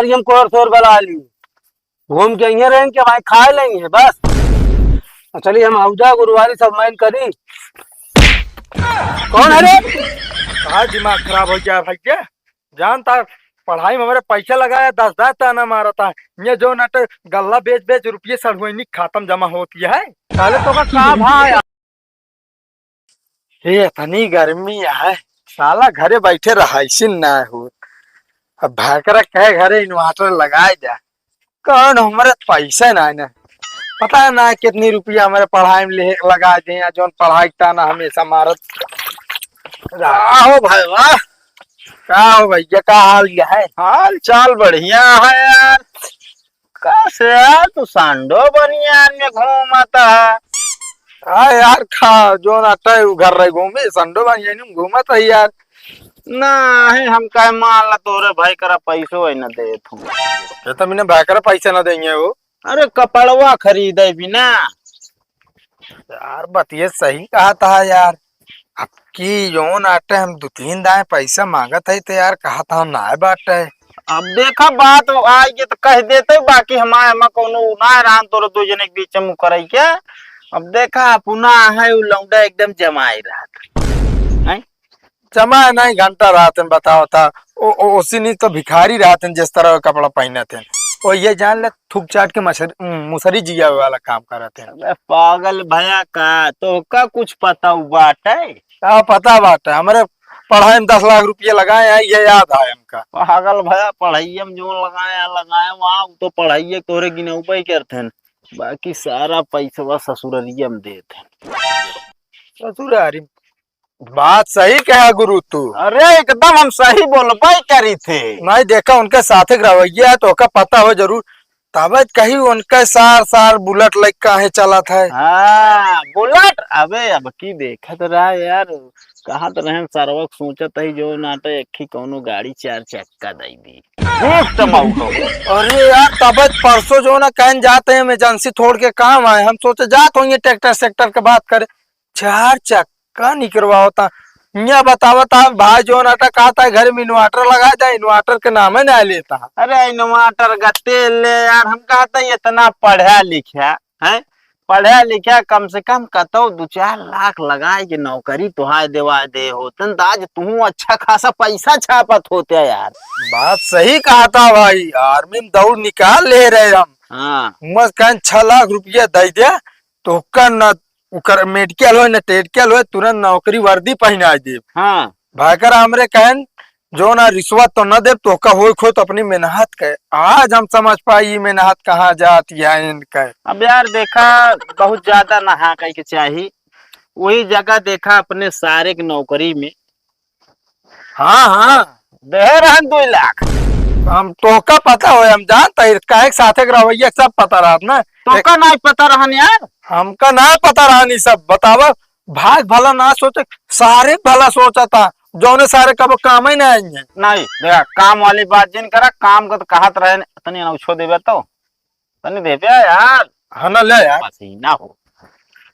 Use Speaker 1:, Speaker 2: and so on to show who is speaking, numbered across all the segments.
Speaker 1: बारी हम कोर शोर बला ली, घूम के यहीं रहेंगे भाई, खा लेंगे बस। चलिए हम औजा गुरुवारी सब माइन करी। कौन है रे?
Speaker 2: कहा दिमाग खराब हो गया भैया। जानता पढ़ाई में हमारे पैसा लगाया 10-10 ताना मारा था। ये जो नाटक गल्ला बेच बेच रुपये सड़हुई खत्म जमा होती है।
Speaker 1: पहले तो का भाई
Speaker 2: ये इतनी गर्मी है, साला घरे बैठे रहाइसिन ना हो। अब भाकरा कहे घरे इन्वर्टर लगाए जा, कौन हमारे पैसा ना ना पता ना कितनी रुपया हमारे पढ़ाई में लगा दे, जो पढ़ाई था ना हमेशा मारत।
Speaker 1: हो भाई वाह,
Speaker 2: क्या हो भैया, क्या हाल है?
Speaker 1: हाल चाल बढ़िया है यार। कैसे यार तू सांडो बनियान में घूमता है?
Speaker 2: हाँ यार, खा जो नाटा है घर रहे घूमे संडो बनिया नहीं घूमत है यार।
Speaker 1: नहीं हम कहे मान ला तोरे भाई करा पैसो है न दे तू।
Speaker 2: ये तो मैंने भाकरा पैसा ना देंगे वो।
Speaker 1: अरे कपड़वा खरीदे बिना।
Speaker 2: यार बतिये सही कहा था यार। अब की जो नाटे हम 2-3 दाए पैसा मांगत है तो यार कहा था हम ना बाटे।
Speaker 1: अब देखा बात आई तो कह देते, बाकी हमारे कोनो ना रहन तोरे दो जने के बीच में करे क्या। अब देखा पुनः है उ लौंडा एकदम जमाई रहा है।
Speaker 2: जमा नहीं घंटा रात में बताओ था। उसी नहीं तो भिखारी रहते हैं जिस तरह का कपड़ा पहने थे। और ये जान ले थूक चाट के मुसरी जिया वाला काम करते हैं।
Speaker 1: अबे पागल भैया का तो का कुछ पता हुआ बात है?
Speaker 2: क्या पता बात है, हमारे पढ़ाई में 10 लाख रुपये लगाए हैं, ये याद है हमका।
Speaker 1: पागल भैया पढ़ाई में जो लगाया वहाँ तो पढ़ाई तोरे गिने ऊपर करते, बाकी सारा पैसा ससुरलिया में देते।
Speaker 2: ससुरारी बात सही कहा गुरु तू।
Speaker 1: अरे एकदम हम सही बोलबे करी थे।
Speaker 2: नहीं देखा उनके साथ रवैया है तो का पता हो जरूर। तब कहीं उनके सार सार बुलेट लग का है चला था।
Speaker 1: हाँ बुलेट, अबे अब की देखत रहा यार, कहा तो रहन सारवक सोचत है जो नाटे एक कोनो गाड़ी 4 चक्का दे दी गिफ्ट माउंट।
Speaker 2: अरे यार तब परसों जो ना कहीं जाते हैं इमरजेंसी छोड़ के काम आए, हम सोचे जाते होंगे ट्रैक्टर सेक्टर के बात करे 4 चक्का निकलवा होता। यहाँ बतावा था भाई जो नाटा कहा था घर में इन्वर्टर लगा जाए, इन्वर्टर के नाम है ना लेता।
Speaker 1: अरे इन्वर्टर गते ले यार, हम कहता इतना पढ़ा लिखा है, पढ़ा लिखा कम से कम कतो 2-4 लाख लगाए के नौकरी तुहार देवा दे होतन तो आज तू अच्छा खासा पैसा छापत होते यार।
Speaker 2: बात सही कहा था भाई, आर्मी में दौड़ निकाल ले रहे हम।
Speaker 1: हाँ
Speaker 2: मस्त कहीं 6 लाख रुपया दे दिया तो न उकर मेडिकल हो न टेडिकल हो, तुरंत नौकरी वर्दी पहना दे।
Speaker 1: हाँ
Speaker 2: भाकर हमरे कहन जो ना रिश्वत तो न दे तो का हो खो तो अपनी मेहनत के। आज हम समझ पाई मेहनत कहाँ जाती है इनका।
Speaker 1: अब यार देखा बहुत ज्यादा नहा कह के चाहिए, वही जगह देखा अपने सारे की नौकरी में
Speaker 2: हाँ हाँ
Speaker 1: दे रहन 2 लाख।
Speaker 2: हम तो का पता हो, हम जानता है का एक साथे के रवैया सब पता रहा ना।
Speaker 1: तो का नहीं पता रहन यार,
Speaker 2: हमका ना पता रहा नहीं सब बतावा। भाग भला ना सोचे, सारे भला सोचा था जो ने सारे कब काम ही ना आएंगे।
Speaker 1: नहीं देखा काम वाली बात जिन करा, काम को तो कहत रहे तनी ना उछो देबे तो तनी देबे यार।
Speaker 2: हाँ ना ले यार
Speaker 1: ना हो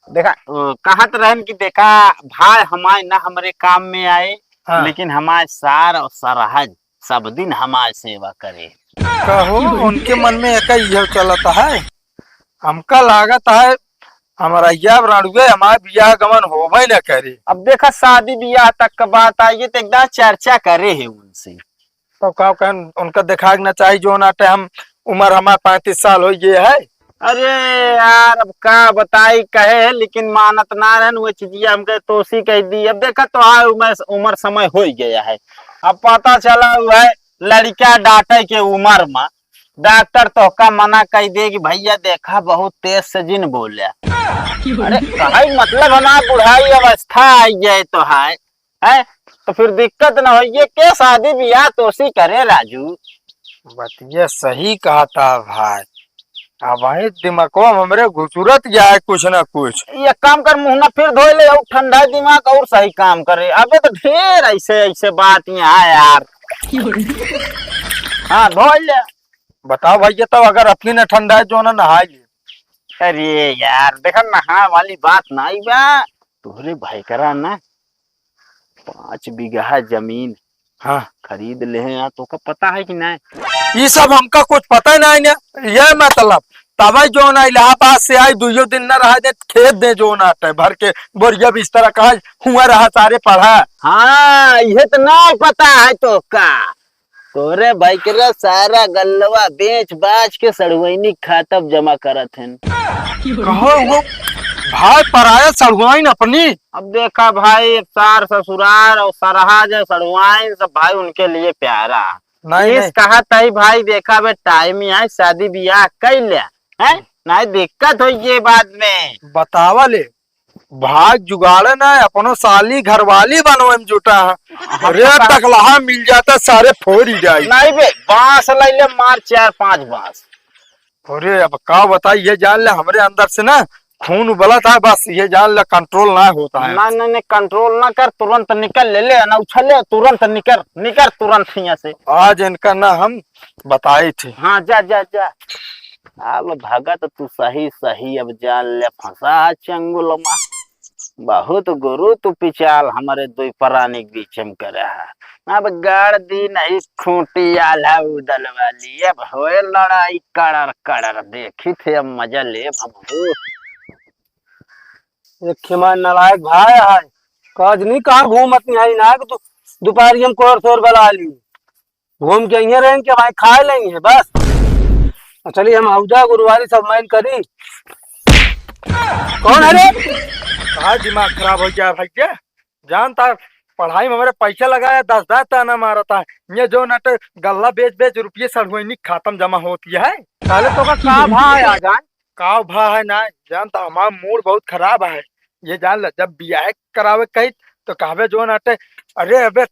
Speaker 1: देखा कहत रहन कि देखा भाई हमारे ना हमारे काम में आए,
Speaker 2: हाँ।
Speaker 1: लेकिन हमारे सार और सरहद सब दिन हमारी सेवा करे।
Speaker 2: कहो उनके मन में एक यह चलता है, हमका लागत है हमारा यह रणुए हमारे बियाह गमन हो भाई न करे।
Speaker 1: अब देखा शादी ब्याह तक का बात आई तो एकदम चर्चा करे है उनसे।
Speaker 2: तो का उनका दिखा ना चाहिए जो नाटे हम उम्र हमारे 35 साल हो ये है।
Speaker 1: अरे यार अब का बताई कहे है, लेकिन मानत ना रहन वो चीजिया हमके तोसी कह दी। अब देखा तो हाँ उम्र समय हो गया है, अब पता चला हुआ है लड़का डांटे के उम्र में डॉक्टर तो का मना कह दे कि भैया देखा बहुत तेज से जिन बोले। अरे कहे मतलब हमारा बुढ़ाई अवस्था आई जाए तो है तो फिर दिक्कत ना हो, ये के शादी ब्याह तोसी करे राजू।
Speaker 2: बात ये सही कहा था भाई, अब वही दिमाग हमरे घुसूरत गया है कुछ ना कुछ।
Speaker 1: ये काम कर मुंह ना फिर धोए ले और ठंडा दिमाग और सही काम करे। अबे तो ढेर ऐसे ऐसे बात यहाँ यार। हाँ धोए ले।
Speaker 2: बताओ भैया तो अगर अपनी न ठंडा है जो ना नहाइए।
Speaker 1: अरे यार देखा नहा वाली बात ना बा, तोहरे भाई करा ना 5 बीघा जमीन
Speaker 2: हाँ
Speaker 1: खरीद ले हैं यार, तो का पता है कि नहीं?
Speaker 2: ये सब हमका कुछ पता ही नहीं ने ये मतलब तब जो ना इलाहाबाद से आई दुइयो दिन न रहा दे खेत दे जो ना भर के बोरिया बिस्तर कहा हुआ रहा सारे पढ़ा।
Speaker 1: हाँ ये तो नहीं पता है तो का, तोरे भाई के सारा गल्लवा बेच बाच के सड़वैनी खातब जमा करत हैं।
Speaker 2: कहो वो भाई पराया सड़ुआइन अपनी।
Speaker 1: अब देखा भाई, सार ससुराल और सरहाज सड़वाइन सब भाई उनके लिए प्यारा।
Speaker 2: नहीं
Speaker 1: इस
Speaker 2: नहीं
Speaker 1: कहा तही भाई देखा बे टाइम ही है, शादी ब्याह कर लिया है, नहीं दिक्कत हो ये बाद में।
Speaker 2: बतावा ले भाग जुगाड़े ना अपनो साली घरवाली बनवे में जुटा है। अरे टकलाहा मिल जाता सारे फोड़ ही जाए।
Speaker 1: नहीं बे, बांस ले ले मार 4-5 बांस।
Speaker 2: अरे अब का बताई ये जान ले हमरे अंदर से ना खून उबला था, बस ये जान ले कंट्रोल ना होता है।
Speaker 1: ना नहीं कंट्रोल ना कर, तुरंत निकल ले ना उछले, तुरंत निकल निकल तुरंत यहाँ से।
Speaker 2: आज इनका ना हम बताए थे।
Speaker 1: हाँ जा जा जा। अब भगत तू सही सही अब जान ले फंसा चंगुल मा, बहुत गुरु तू पिचाल हमारे दो प्राणी बीच में करे है। अब गाड़ दी नहीं खूंटी आला उदल वाली, अब होए लड़ाई कड़र कड़र, देखी थे अब मजा ले भमू।
Speaker 3: एक खिमा नालायक भाई है, काज नहीं कहा घूमत नहीं है ना कि तू दोपहर हम कोर सोर बला ली घूम के यहीं रहेंगे भाई खा लेंगे बस। चलिए हम आउजा गुरुवारी सब माइन करी। कौन है रे?
Speaker 2: कहा दिमाग खराब हो गया भाई क्या जानता पढ़ाई में हमारे पैसा लगाया 10-10 ताना मारा था। ये जो नट गल्ला बेच बेच रुपये सड़ुआनी खत्म जमा होती है।
Speaker 3: पहले तो का भाई आ जान
Speaker 2: का भा है ना जानता हमारा मूड बहुत खराब है। ये जान ल जब बियाह करावे कही तो कहवे जो नटे अरे अबे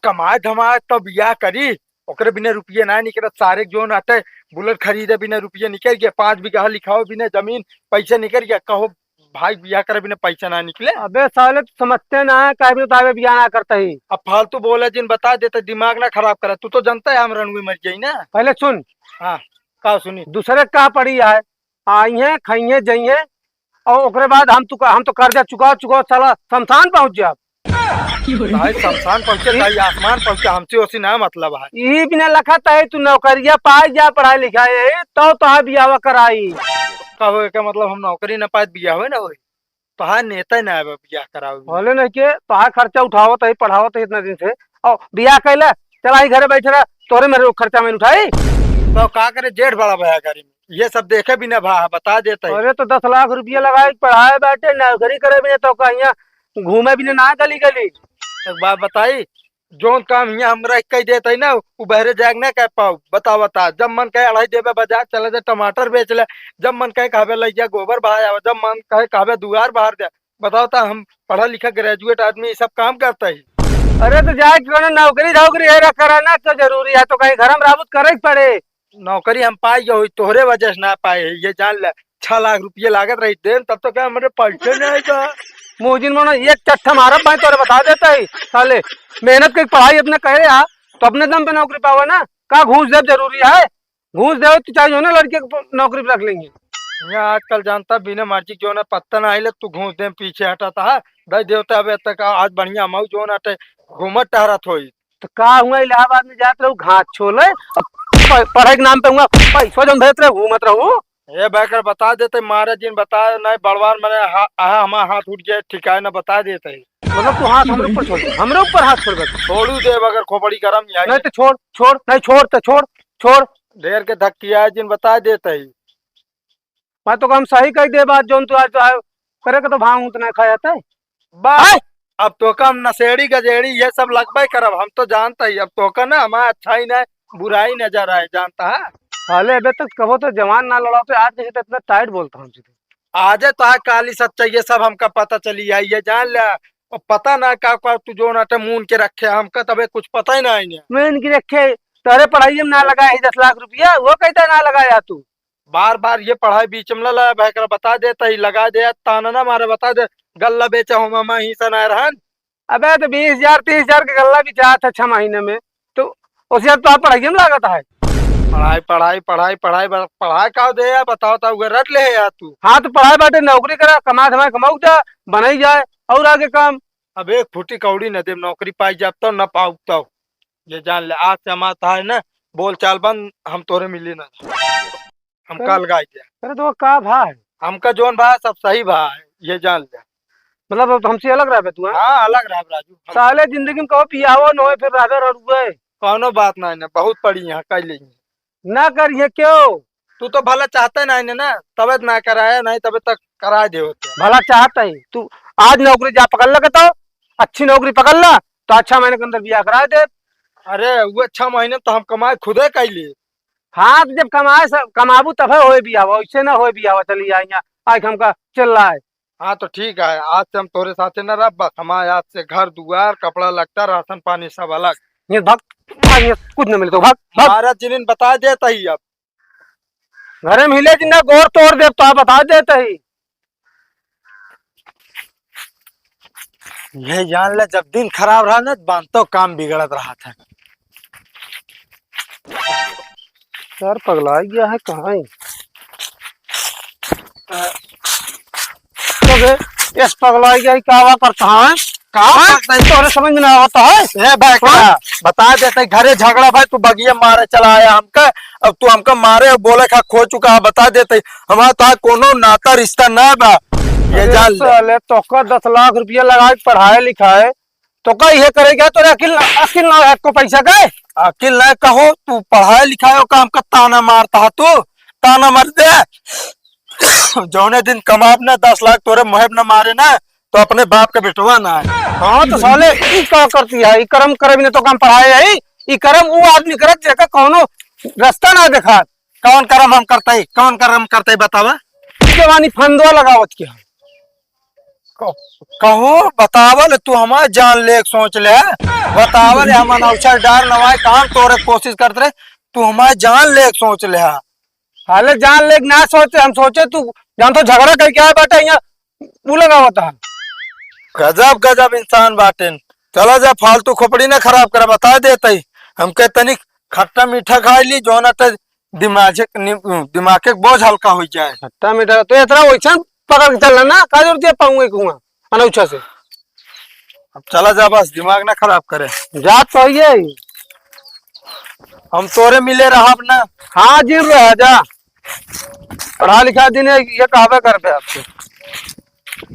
Speaker 2: कमाए धमाए तो बियाह करी, ओकरे बिना रुपये ना निकलत। सारे जो नटे बुलेट खरीदे बिना रुपये निकल गया, 5 बीघा लिखाओ बिना जमीन पैसे निकल गया। कहो भाई बियाह करे बिना पैसा ना निकले।
Speaker 3: अबे साले तो समझते ना है कह भी तावे बियाह ना करता ही।
Speaker 2: अब फालतू बोले जिन बता देते दिमाग ना खराब करे। तू तो जानता है हम रणवी मर गई ना।
Speaker 3: पहले सुन,
Speaker 2: हाँ का सुनी
Speaker 3: दूसरे का पड़ी है, आई है खाइए जाइए और ओकरे बाद हम तो कर्जा चुका चुका साला शमशान पहुंच जा।
Speaker 2: भाई शमशान पहुंचे भाई आसमान पहुंचे हमसे उसी ना मतलब है।
Speaker 3: यही बिना लखत है तू नौकरिया पाई जा पढ़ाई लिखाई तो बियाह कराई।
Speaker 2: कहो का मतलब हम नौकरी न पाए बियाह हुए ना हो तो हाँ नेता ना बियाह कराओ।
Speaker 3: बोले नहीं के तो खर्चा उठावत है पढ़ावत है इतना दिन से और बियाह कैला चला ही घरे बैठे रहा तोरे मेरे खर्चा में उठाई
Speaker 2: तो का करे जेठ बड़ा भया करी ये सब देखे भी ना भा बता देते।
Speaker 3: अरे तो 10 लाख रुपया लगाए पढ़ाए बैठे नौकरी करे भी तो कहीं घूमे भी ना गली गली।
Speaker 2: एक बात बताई जो काम यहाँ हमरा कह देते ना वो बहरे जाग ना कह पाओ। बता बता जब मन कहे अढ़ाई देवे बाजार चले जाए टमाटर बेच ले, जब मन कहे कहवे ले जा गोबर बहाया, जब मन कहे कहवे दुआर बाहर दे। बताओ ता हम पढ़ा लिखा ग्रेजुएट आदमी ये सब काम करता है।
Speaker 3: अरे तो जाए नौकरी धौकरी है कराना तो जरूरी है तो कहीं घर में राबुत करे पड़े।
Speaker 2: नौकरी हम पाई जो तोहरे वजह से ना पाए ये जान ले 6 लाख रुपये लागत रही देन तब तो क्या हमारे पैसे नहीं आएगा।
Speaker 3: मोजिन मोना एक चट्ठा मारा पाए तो बता देता है साले मेहनत की पढ़ाई अपने करे यार तो अपने दम पे नौकरी पावा ना। का घूस दे जरूरी है, घूस दे तो चाहिए ना लड़के को नौकरी पे रख लेंगे।
Speaker 2: यहाँ आजकल जानता बिना मर्जी जो ना पत्ता ना आइले तू घूस दे पीछे हटाता है भाई देवता अब तक आज बढ़िया मऊ जो ना घूमत टहरत हो
Speaker 3: तो का हुआ इलाहाबाद में जाते रहो घास छोले पढ़ाई के नाम पे हुआ पैसा जो भेज रहे घूमत रहो।
Speaker 2: ये बैकर बता देते महाराज जी बता नहीं बड़वार मैंने हमारा हाथ उठ गया ठिकाए ना बता देते
Speaker 3: मतलब तू हाथ हमरे ऊपर छोड़ हमरे ऊपर हाथ छोड़
Speaker 2: छोड़ू दे अगर खोपड़ी गरम
Speaker 3: नहीं तो छोड़ छोड़ नहीं छोड़ तो छोड़ छोड़
Speaker 2: ढेर के धक्किया जिन बता देते ही
Speaker 3: मैं तो हम सही कह दे बात जो तू आज करे तो भांग उतना खाया जाता है
Speaker 2: बस। अब तो कम नशेड़ी गजेड़ी ये सब लगभग करब हम तो जानता ही। अब तो का ना हमारा अच्छा ही ना बुराई नजर आए जानता है।
Speaker 3: हाले अबे तक कहो तो जवान ना लड़ाओ तो आज जैसे तो इतना टाइट बोलता हूँ
Speaker 2: आज तो है काली सच्चाई ये सब हमका पता चली है। ये जान लिया और पता ना का तू जो ना मून के रखे हमका तबे कुछ पता ही ना है।
Speaker 3: मैं इनकी रखे तेरे पढ़ाई में ना लगाया 10 लाख रुपया वो कहता ना लगाया तू
Speaker 2: बार बार ये पढ़ाई बीच में ला बहकर बता देता ही लगा दे ताना ना मारे बता दे गल्ला बेचा हूँ मामा ही सना रहन।
Speaker 3: अबे तो 20,000 30,000 का गल्ला भी चाहता अच्छा महीने में तो उसे तो आप पढ़ाई में लागत है।
Speaker 2: पढ़ाई पढ़ाई पढ़ाई पढ़ाई पढ़ाई का दे यार बताओ तो रट ले यार तू।
Speaker 3: हाँ तो पढ़ाई बैठे नौकरी करा कमा धमाए कमाऊ जा बनाई जाए और आगे काम।
Speaker 2: अब एक फुटी कौड़ी न दे नौकरी पाई जाब तो न पाऊ तो ये जान ले, आज से हमारा है ना बोल चाल बंद, हम तोरे मिली ना, हम कल गाय दिया।
Speaker 3: अरे तो का भाई,
Speaker 2: हमका जोन भा सब सही भा है, ये जान ले।
Speaker 3: मतलब अब हमसे अलग रहे तू?
Speaker 2: हाँ अलग रहा राजू,
Speaker 3: साले जिंदगी में कहो पियावो न होए फिर राधे रुए
Speaker 2: कौनो बात ना है ना, बहुत पड़ी यहाँ कर लेंगे।
Speaker 3: ना करिए क्यों?
Speaker 2: तू तो भला चाहता ना है ना, तबियत ना कराया नहीं तबियत तक करा दे होते।
Speaker 3: भला चाहता ही तू आज नौकरी जा पकड़ लगे तो अच्छी नौकरी पकड़ ला तो अच्छा महीने के अंदर ब्याह करा दे।
Speaker 2: अरे वो 6 महीने तो हम कमाए खुदे कैली।
Speaker 3: हाँ तो जब कमाबू तब होए बिया, वैसे ना होए बिया चली आइया आज हमका चल रहा है।
Speaker 2: हाँ तो ठीक है, आज से हम तोरे साथे न रह, बस हमारे आज से घर दुआर कपड़ा लगता राशन पानी सब अलग।
Speaker 3: ये भग ये कुछ न मिले तो भग भग।
Speaker 2: हमारा जिनिन बता देता ही अब।
Speaker 3: घरे में हिले जिन्ना गोर तोड़ दे तो आप बता देते ही।
Speaker 2: ये जान ले, जब दिन खराब रहा ना बांध तो काम बिगड़त रहा था।
Speaker 3: सर पगला गया है कहाँ ही तो इस पगला गया है, क्या करता है तो समझ में ना आता है।
Speaker 2: ए भाई बता देते घरे झगड़ा भाई, तू बगिया मारे चला आया हमका, अब तू हमका मारे बोले खा खो चुका है, बता देते हमारा तो कोनो नाता रिश्ता ना बा। ये जान ले
Speaker 3: तो का 10 लाख रुपया लगा के पढ़ाए लिखाए तो का ये करेगा तो अकिल अकिल ना है को पैसा का
Speaker 2: अकिल ना कहो, तू पढ़ाए लिखाए का हमका ताना मारता है, तू ताना मार दे। जौने दिन कमाब ना 10 लाख तोरे मुहब ना मारे ना तो अपने बाप का बेटवा ना है।
Speaker 3: हाँ तो साले ई का करती है, ई कर्म करे बिना तो काम पढ़ाए है, ई कर्म वो आदमी करत जेका कोनो रास्ता ना देखा।
Speaker 2: कौन कर्म हम करते ही, कौन कर्म करते ही बतावा।
Speaker 3: जवानी फंदवा लगावत के
Speaker 2: कहो बतावल, तू हमारा जान ले सोच ले, बतावल हमारा अवसर डार नवाए काम तोरे कोशिश करते रहे, तू हमारा जान ले सोच ले।
Speaker 3: हाले जान ले ना सोचे, हम सोचे तू जान तो झगड़ा करके आया बेटा यहाँ वो लगावत है।
Speaker 2: गजब गजब इंसान बाटे। चला जा फालतू खोपड़ी ना खराब करा, बता देते ही हमके तनिक खट्टा मीठा खा ली जो ना दिमाग के बोझ हल्का हो जाए।
Speaker 3: खट्टा मीठा तो इतना वैसा पकड़ के चलना ना का जरूरत है पाऊंगे कुआं अनौछा से।
Speaker 2: अब चला जा, बस दिमाग ना खराब करे।
Speaker 3: जात तो है
Speaker 2: हम तोरे मिले रहा ना।
Speaker 3: हाँ जी रहा जा, पढ़ा लिखा दिन ये कहवे कर पे आपसे।